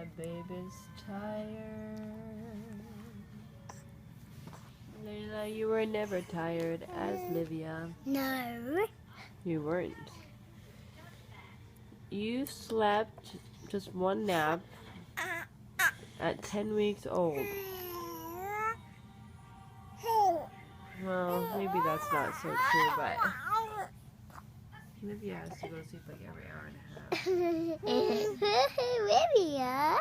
My baby's tired. Layla, you were never tired as Livia. No. You weren't. You slept just one nap at 10 weeks old. Well, maybe that's not so true, but Livia has to go to sleep like every hour and a half. Olivia.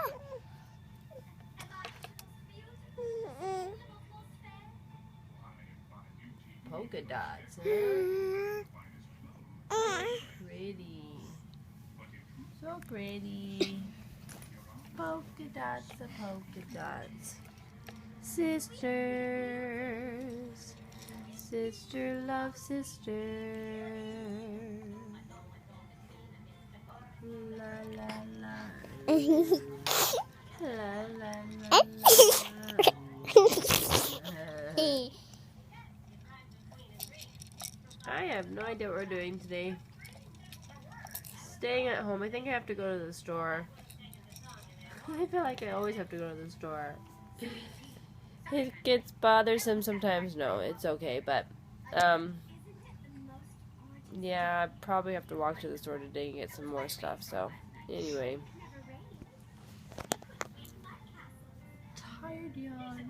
Polka dots, huh? Pretty. So pretty. Polka dots, the polka dots. Sisters. Sister love sister. La la la. La la la la. I have no idea what we're doing today. Staying at home. I think I have to go to the store. I feel like I always have to go to the store. It gets bothersome sometimes. No, it's okay. But, yeah, I probably have to walk to the store today and get some more stuff. So, anyway. Tired yawn.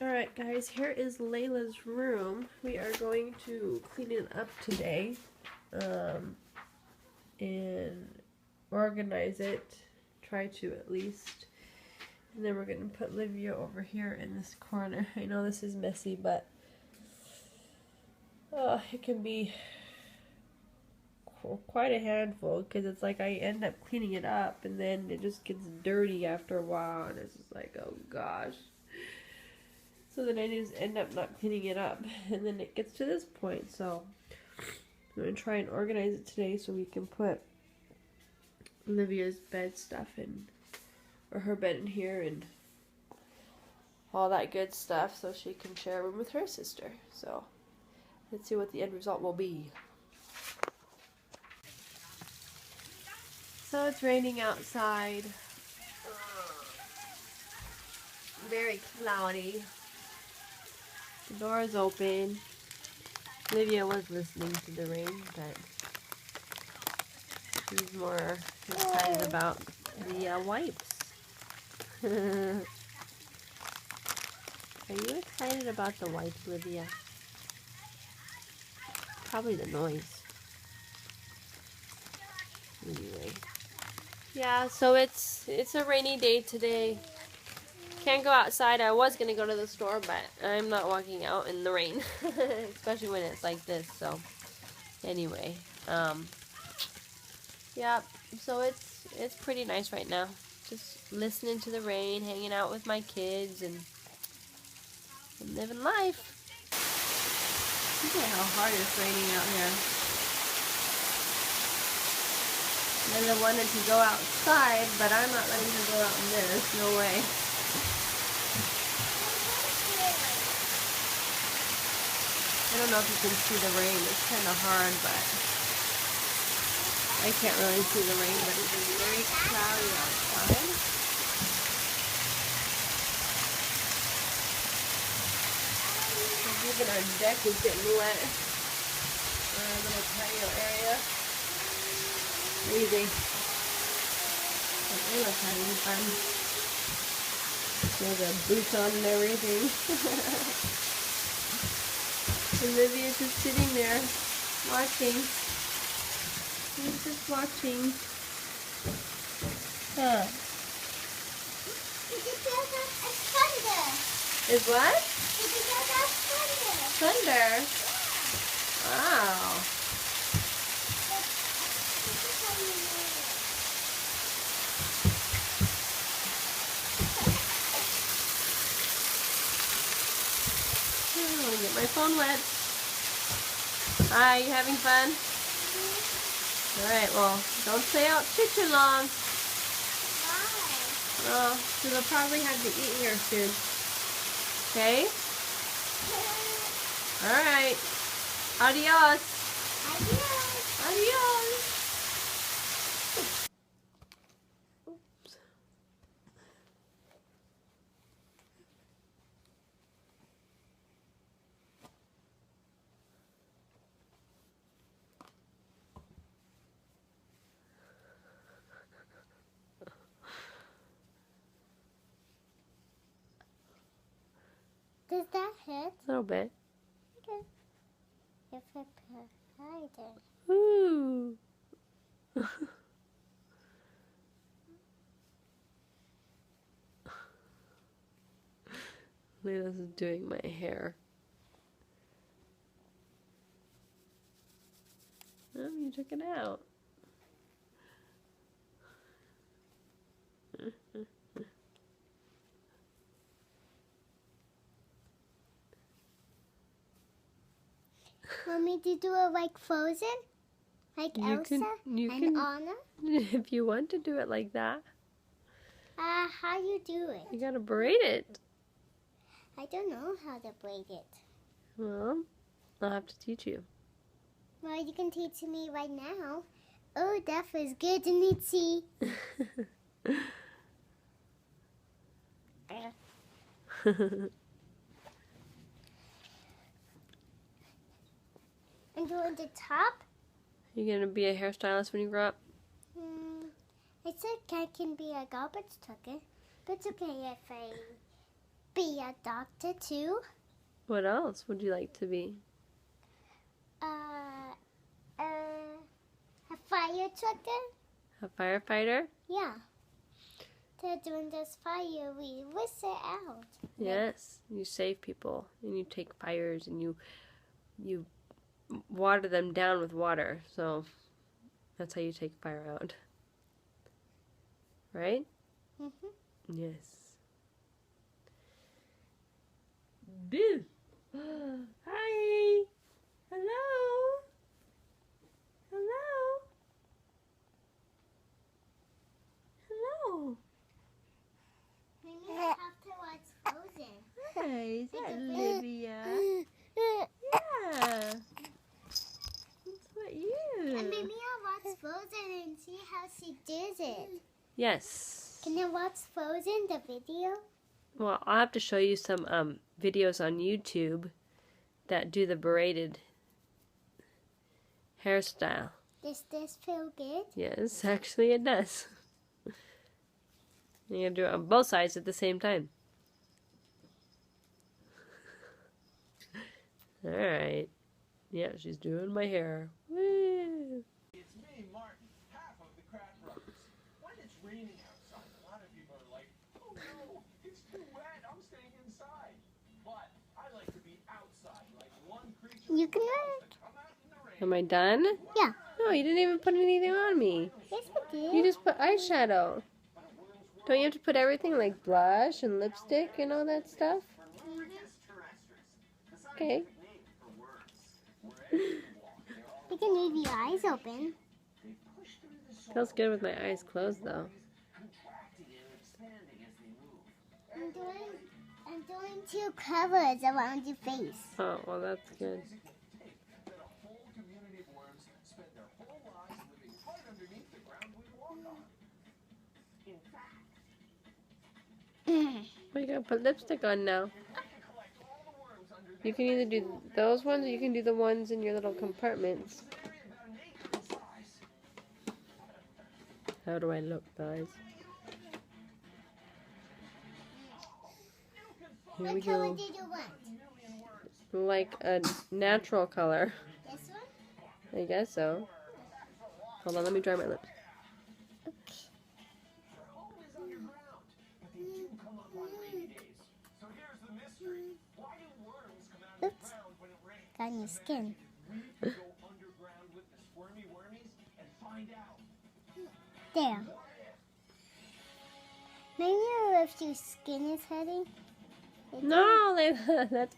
Alright guys, here is Layla's room. We are going to clean it up today. And organize it. Try to at least. And then we're going to put Livia over here in this corner. I know this is messy, but it can be quite a handful because it's like I end up cleaning it up and then it just gets dirty after a while and it's just like, oh gosh. So then I just end up not cleaning it up and then it gets to this point. So I'm going to try and organize it today so we can put Livia's bed stuff in, or her bed in here and all that good stuff so she can share a room with her sister. So let's see what the end result will be. So it's raining outside. Very cloudy. The door is open. Livia was listening to the rain, but she's more excited about the wipes. Are you excited about the wipes, Livia? Probably the noise. Anyway. Yeah, so it's a rainy day today. Can't go outside. I was going to go to the store, but I'm not walking out in the rain. Especially when it's like this, so anyway. Yeah, so it's pretty nice right now. Just listening to the rain, hanging out with my kids, and living life. Look at how hard it's raining out here. Lila wanted to go outside, but I'm not letting her go out in this. No way. I don't know if you can see the rain. It's kind of hard, but I can't really see the rain, but it is very cloudy outside. Even our deck is getting wet. Our little patio area. Easy. But Layla's having fun. She has her boots on and everything. Olivia's just sitting there watching. She's just watching. Huh. Is what? Thunder. Wow. I'm gonna get my phone wet. Hi, you having fun? Alright, well, don't stay out too long. Why? Well, we'll probably have to eat here soon. Okay? Alright. Adios. Adios. Adios. Does that hurt? A little bit. Okay. If I put harder. Ooh. Layla's doing my hair. Oh, you took it out. Want me to do it like Frozen? Like You Elsa you and can, Anna? if you want to do it like that, How you do it? you gotta braid it. I don't know how to braid it. Well, I'll have to teach you. Well, you can teach me right now. Oh, that was good, Nitsi. And doing the top? You gonna be a hairstylist when you grow up? I said I can be a garbage trucker, but it's okay if I be a doctor too. What else would you like to be? A fire trucker? A firefighter? Yeah. So during this fire, we whistle out. Yes. You save people and you take fires and you water them down with water. So that's how you take fire out. Right? Mhm. Yes. Boo! Hi! Hello! Hello! Hello! Maybe I have to watch Frozen. Hi, is that Olivia? And Yeah. That's what you. maybe I'll watch Frozen and see how she does it. Yes. Can I watch Frozen, the video? Well, I'll have to show you some videos on YouTube that do the braided hairstyle. Does this feel good? Yes, actually it does. You gotta do it on both sides at the same time. Alright. Yeah, she's doing my hair. Woo! It's me, Martin, half of the Crack Brothers. When it's raining outside, a lot of people are like, oh no, it's too wet, I'm staying inside. But I like to be outside, like one creature You can who work. loves to come out in the rain. Am I done? Yeah. No, you didn't even put anything on me. Yes, we did. You just put eyeshadow. Don't you have to put everything like blush and lipstick and all that stuff? Okay. You can leave your eyes open. Feels good with my eyes closed though. I'm doing two covers around your face. Oh, well that's good. That a whole community of worms spend their whole lives living right underneath the ground we walk on. In fact, Well, you gotta put lipstick on now. You can either do those ones or you can do the ones in your little compartments. How do I look, guys? Here we What color go. did you want? Like a natural color. This one? I guess so. Hold on, let me dry my lips. home is underground, but they do come up on rainy days. So here's the mystery. Why do worms come out of Oops. the ground when it rains? Got on your skin. We can go underground with the squirmy wormies and find out. There. Maybe if your skin is hurting. No, Layla, that's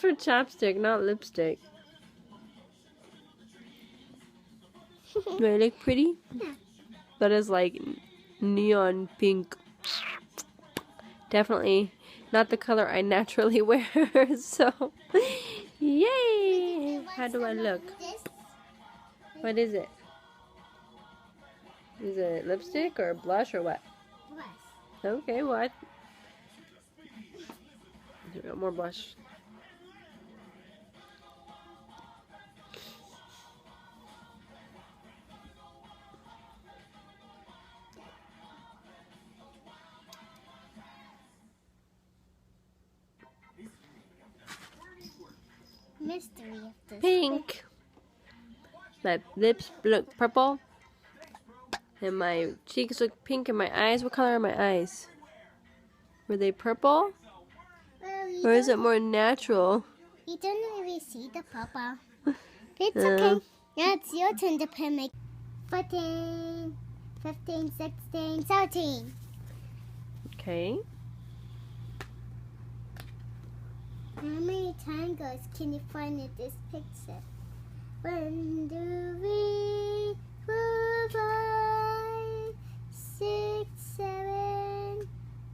for chapstick, not lipstick. Do I look pretty? Yeah. That is like neon pink. Definitely not the color I naturally wear. So, yay! How do I look? This? What is it? Is it lipstick or blush or what? Blush. Okay, what? More blush. My lips look purple. And my cheeks look pink and my eyes, what color are my eyes? Were they purple? Or is it more natural? You don't really see the purple. It's okay. Now it's your turn to make 14, 15, 16, 17. Okay. How many tangos can you find in this picture? 1, 2, 3, 4, 5, 6, 7,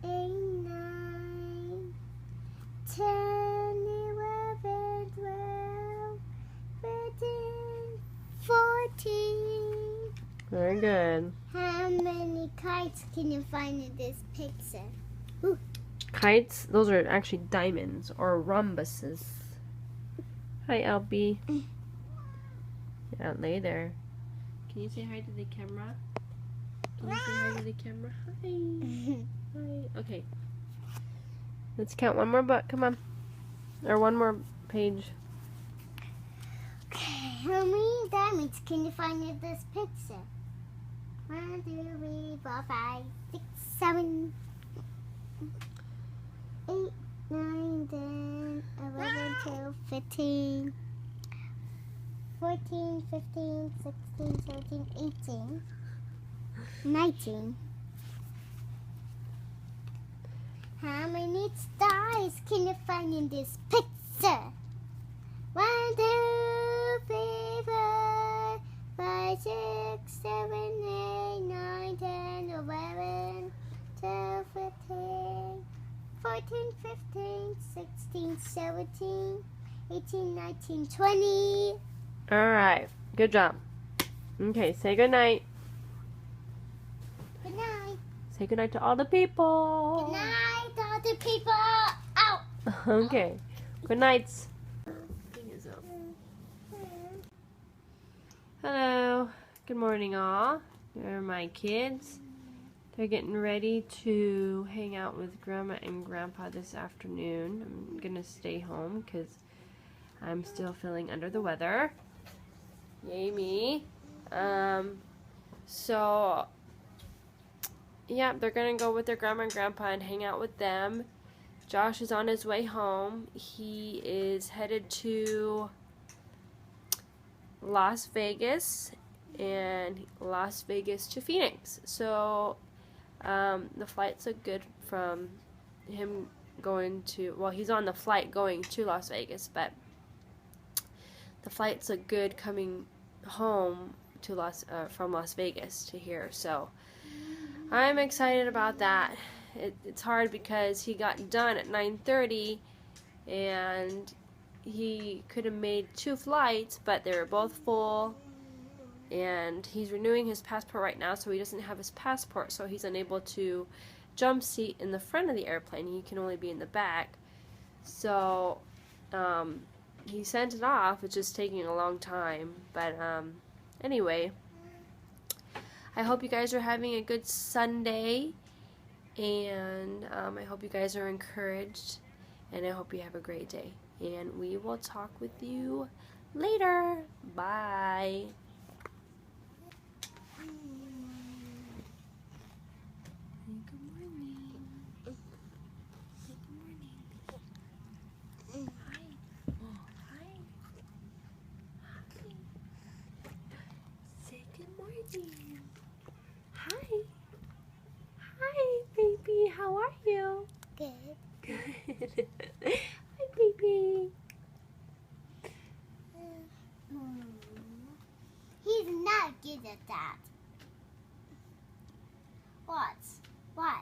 8, 9, 10, 11, 12, 13, 14. Very good. How many kites can you find in this picture? Ooh. Kites, those are actually diamonds or rhombuses. Hi, Albie. Yeah, lay there. Can you say hi to the camera? Can you say hi to the camera? Hi. Hi. Okay. Let's count one more book. Come on. Or one more page. How many diamonds can you find in this picture? 1, 2, 3, 4, 5, 6, 7, 8, 9, 10, 11, 12, 15, 14, 15, 16, 17, 18, 19. How many stars can you find in this picture? 1, 2, 3, 4, 5, 6, 7, 8, 9, 10, 11, 12, 13, 14, 15, 16, 17, 18, 19, 20. Alright. Good job. Okay, say good night. Good night. Say good night to all the people. Good night, all the people. Out. Okay. Good nights. Hello. Good morning, all. There are my kids. They're getting ready to hang out with Grandma and Grandpa this afternoon. I'm going to stay home because I'm still feeling under the weather. Yay me. So, yeah, they're going to go with their Grandma and Grandpa and hang out with them. Josh is on his way home. He is headed to Las Vegas and Las Vegas to Phoenix. So the flights look good from him going to, well, he's on the flight going to Las Vegas, but the flights look good coming home to from Las Vegas to here. So I'm excited about that. It's hard because he got done at 9:30 and he could have made 2 flights, but they were both full, and he's renewing his passport right now, so he doesn't have his passport, so he's unable to jump seat in the front of the airplane. He can only be in the back. So he sent it off. It's just taking a long time, but anyway, I hope you guys are having a good Sunday, and I hope you guys are encouraged, and I hope you have a great day. And we will talk with you later. Bye. Good morning. Good morning. Hi. Oh, hi. Hi. Say good morning. Hi. Hi, baby. How are you? Good. Good. Hi, baby. He's not good at that. What? What?